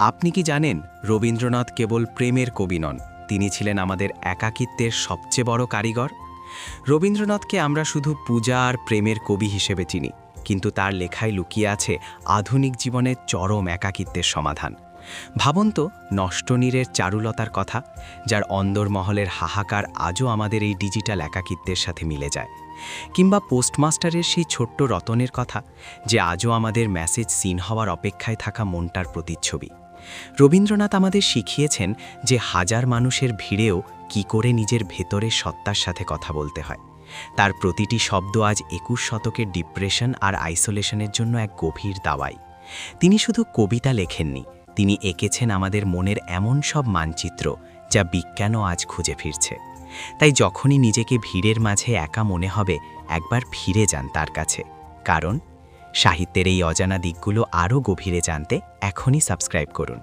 আপনি কি জানেন রবীন্দ্রনাথ কেবল প্রেমের কবি নন, তিনি ছিলেন আমাদের একাকিত্বের সবচেয়ে বড় কারিগর। রবীন্দ্রনাথকে আমরা শুধু পূজা আর প্রেমের কবি হিসেবে চিনি, কিন্তু তার লেখায় লুকিয়ে আছে আধুনিক জীবনের চরম একাকিত্বের সমাধান। ভাবুন তো নষ্টনীরের চারুলতার কথা, যার অন্দরমহলের হাহাকার আজও আমাদের এই ডিজিটাল একাকিত্বের সাথে মিলে যায়। কিংবা পোস্টমাস্টারের সেই ছোট্ট রতনের কথা, যে আজও আমাদের মেসেজ সিন হওয়ার অপেক্ষায় থাকা মনটার প্রতিচ্ছবি। রবীন্দ্রনাথ আমাদের শিখিয়েছেন যে হাজার মানুষের ভিড়েও কি করে নিজের ভেতরের সত্তার সাথে কথা বলতে হয়। তার প্রতিটি শব্দ আজ ২১ শতকের ডিপ্রেশন আর আইসোলেশনের জন্য এক গভীর দাওয়াই। তিনি শুধু কবিতা লেখেননি, তিনি এঁকেছেন আমাদের মনের এমন সব মানচিত্র যা বিজ্ঞানও আজ খুঁজে ফিরছে। তাই যখনই নিজেকে ভিড়ের মাঝে একা মনে হবে, একবার ফিরে যান তার কাছে, কারণ সাহিত্যের এই অজানা দিকগুলো আরও গভীরে জানতে এখনই সাবস্ক্রাইব করুন।